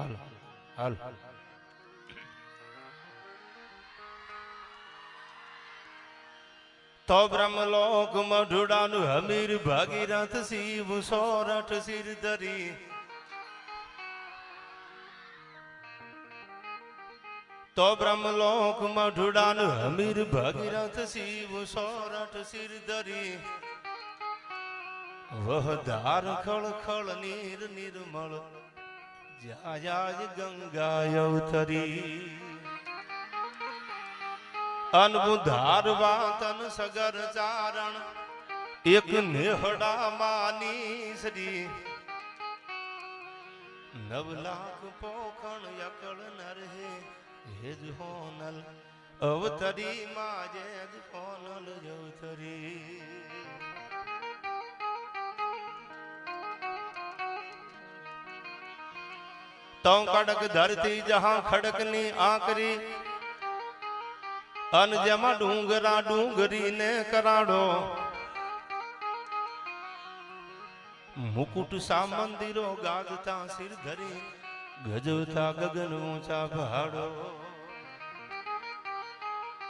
હાલ હાલ તો બ્રહ્મલોક મઢુડાનું હમીર ભાગીરથ શિવ સોરઠ સિર ધરી તો બ્રહ્મલોક મઢુડાનું હમીર ભાગીરથ શિવ સોરઠ સિર ધરી વહ ધાર ખળ ખળ નીર નિર્મળ જાય ગંગા અવતરી અનબુધાર વાતન સગર ચારણ એક નેહડા માની શ્રી 9 લાખ પોખણ યકળ નર હેજ હોનલ અવતરી માજે હોનલ અવતરી તો કડક ધરતી જહાં ખડકની આકરી અન જેમાં ડુંગરા ડુંગરી ને કરાડો મુકુટ સા મંદિરો ગાજતા સિર ધરી ગજવતા ગગન ઊંચા પહાડો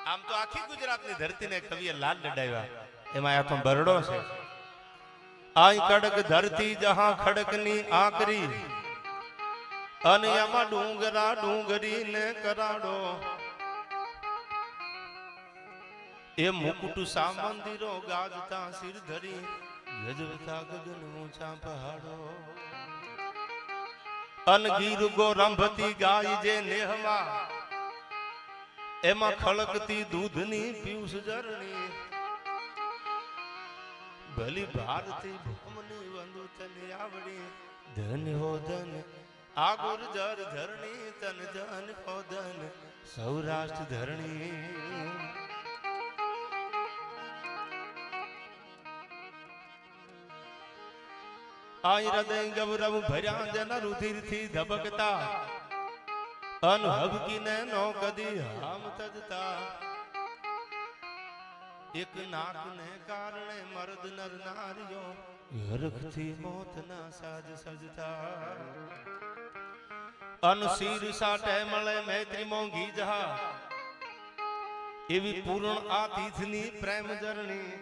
આમ તો આખી ગુજરાતની ધરતીને કવિએ લાલ લડાવ્યા એમાં આ તો બરડો છે આઈ કડક ધરતી જહાં ખડકની આકરી અન એમાં ડુંગરા ડુંગરી ને કરાડો એ મુકુટ સા મંદિરો ગાજતા સિર ધરી ગજવતા ગગન ઊંચા પહાડો અન ગીર ગોરંભતી ગાય જે નેહમાં એમાં ખળકતી દૂધની પિયુષ જરણી ભલી ભારતી ભૂમની વંદુ તને આવડી ધન હો ધન આ ગુર્જર ધરણી તન ધન હો ધન સૌરાષ્ટ્ર ધરણી આઈ હૃદય ગૌરવ ભર્યા જન રુધિર થી ધબકતા અનહબકીને નો કદી હામ તજતા એક નાક ને કારણે મર્દ નર નારીઓ હરખથી મોત ના સાજ સજતા અન શીર સાટે મળે મૈત્રી મોંઘી જહા એવી પૂર્ણ આ તીથની પ્રેમ જરણી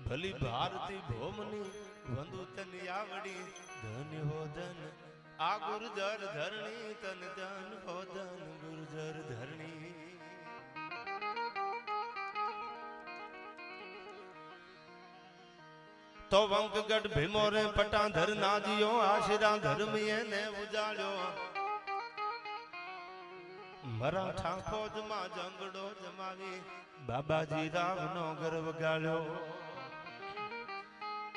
ભલી ભારતી ભોમની વંદુ તની આવડી ધન હો ધન આ ગુર્જર ધરણી તન ધન હો ધન ગુર્જર ધરણી તો વંકગઢ ભીમોરે પટાધર નાજીઓ આશરા ધર્મીએ ને ઉજાડ્યો મરાઠા ફોજમાં જંગડો જમાવી બાબાજી રાવનો ગર્વ ગાળ્યો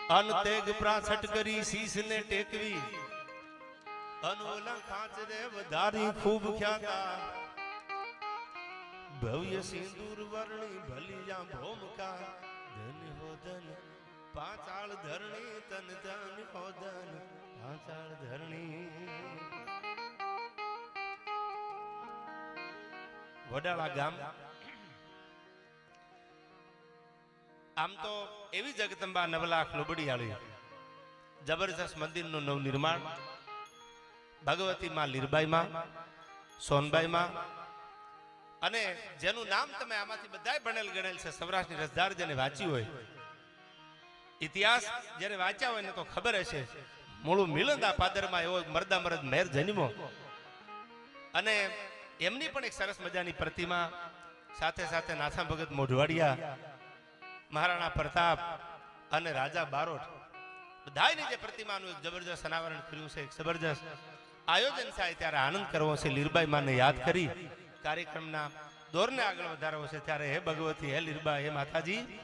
અન તેગ પ્રાસટ કરી શીશ ને ટેકવી અનોલા ખાચરે વધારી ખૂબ ખ્યાતા ભવ્ય સિંદૂર વર્ણી ભલિયા ભોમકા ધન હો ધન પાંચાળ ધરણી તન ધન હો ધન પાંચાળ ધરણી વડાળા ગામ આમ તો એવી જગદંબા 9 લાખ લોબડીયાળી જબરજસ્ત મંદિરનું નવ નિર્માણ ભગવતી માં લીરબાઈ માં સોનબાઈ માં અને જેનું નામ તમે આમાંથી બધાય ભણેલ ગણેલ છે સૌરાષ્ટ્રની રસધાર જેને વાંચી હોય ઇતિહાસ જ્યારે વાંચ્યા હોય ને તો ખબર હશે મૂળું મિલંદા પાદરમાં એવો મરદા મરદ મેર જન્મો અને એમની પણ એક સરસ મજાની પ્રતિમા સાથે સાથે નાથા ભગત મોઢવાડિયા મહારાણા પ્રતાપ અને રાજા બારોટ બધાની જે પ્રતિમાનું એક જબરજસ્ત અનાવરણ કર્યું છે એક જબરજસ્ત આયોજન થાય ત્યારે આનંદ કરવો છે લીરબાઈ માને યાદ કરી કાર્યક્રમના દોરને આગળ વધારવો છે ત્યારે હે ભગવતી હે લીરબા હે માતાજી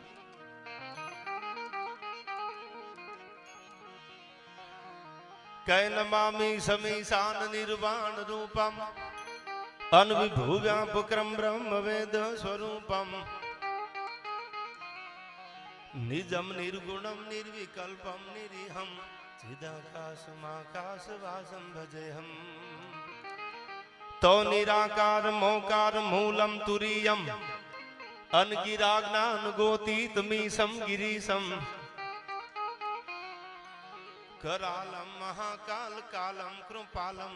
કૈ નમામિ સમીશાન નિર્વાણ રૂપમ અનવિભુવ્યાપક્રમ બ્રહ્મ વેદ સ્વરૂપમ નિજમ નિર્ગુણમ નિર્વિકલ્પમ નિરીહમ ચિદાકાશમાકાશવાસમ ભજેહમ તો નિરાકાર મોકાર મૂલમ તુરીયમ અનગિરા જ્ઞાન ગોતીતમીસમ ગિરીશમ करालम महाकाल कालम कृपालम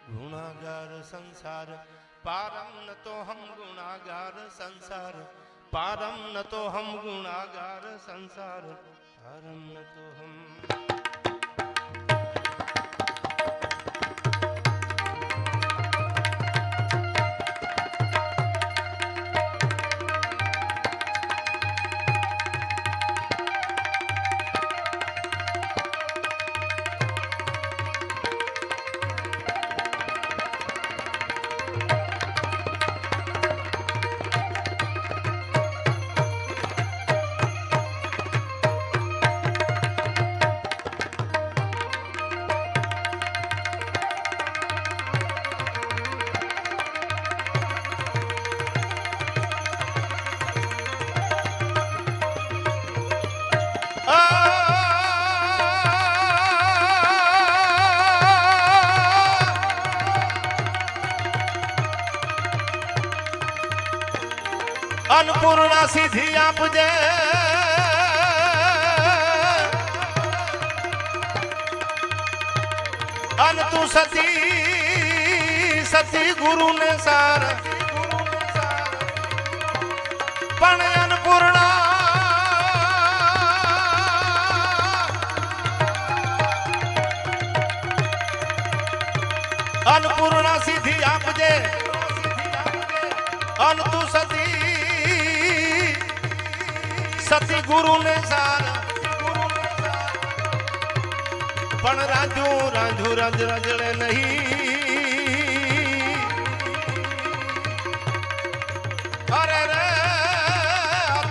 गुणागार संसार पारम न तो हम गुणागार संसार पारम न तो हम गुणागार संसार पारम न तो हम अन्नपूर्णा सीधी आपजे अन तू सती सती गुरु ने सार पण अन्नपूर्णा अन्नपूर्णा सीधी आपजे अन तू सती सती गुरु ने सार पण राजू राजू रंज रंजड़े नहीं अरे रे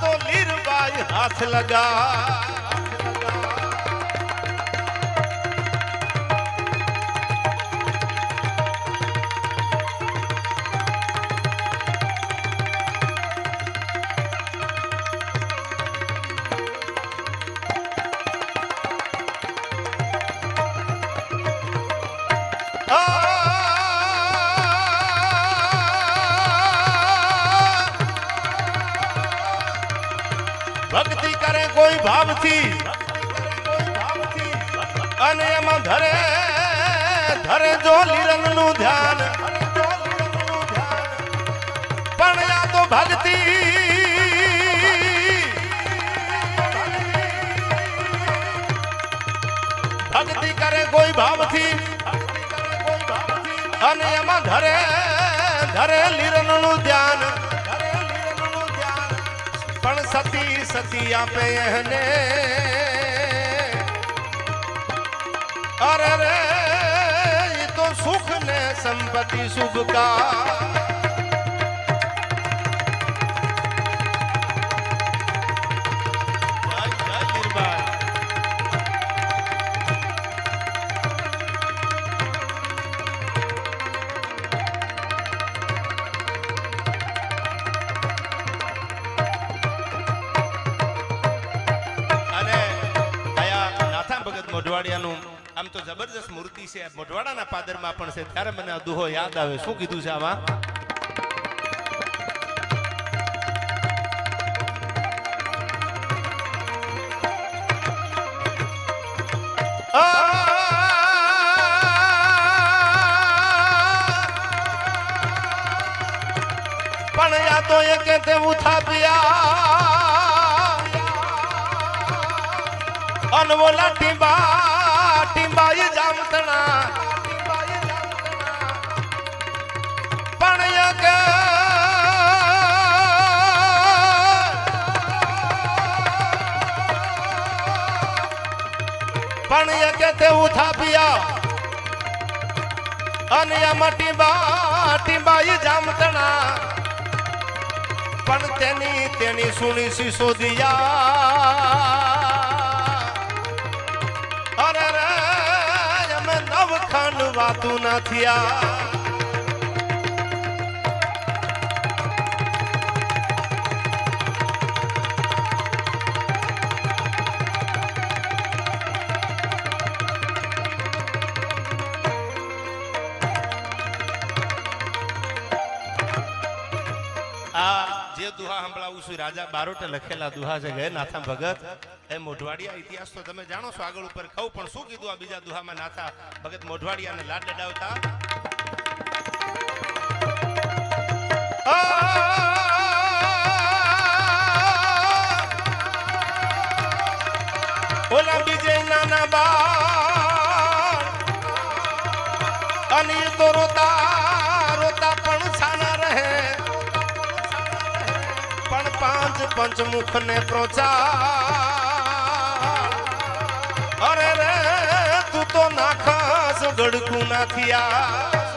तो लीरबाई हाथ लगा भक्ति करे कोई भाव थी अने एमा धरे धरे जो लीरन नु ध्यान पण या तो भक्ति भक्ति करे कोई भाव थी अने एमा धरे धरे लीरन नु ध्यान पण सती सती आपे एहने अरे रे ये तो सुख ने संपत्ति शुभ का મોઢવાડિયાનું આમ તો જબરજસ્ત મૂર્તિ છે મોઢવાડાના પાદરમાં પણ છે ત્યારે મને આ દુહો યાદ આવે શું કીધું છે આમાં પણ યા તો એ કે તે ઉથાપ્યા अनवोला टिंबा टिंबा ये जामतना पण ये के पण ये के ते उठा पिया अनिया टिंबा टिंबा ये जामतना पण तेनी तेनी सुनी शीशो दिया अरे रे यमे नवखंड वातु न थिया आ जे दुहा સંભળાવું છું રાજા બારોટે લખેલા દુહા છે ગયા નાથા ભગત એ મોઢવાડિયા ઇતિહાસ તો તમે જાણો છો આગળ ઉપર કહું પણ શું કીધું આ બીજા દુહામાં નાથા ભગત મોઢવાડિયાને લાડ લડાવતા ઓલા બીજે નાના બાળ અને તો રોતા રોતા પણ સાના રહે પણ પાંચ પંચમુખ ને પ્રચાર અરે રે તું તો નાખાસ ગડકું નાખિયા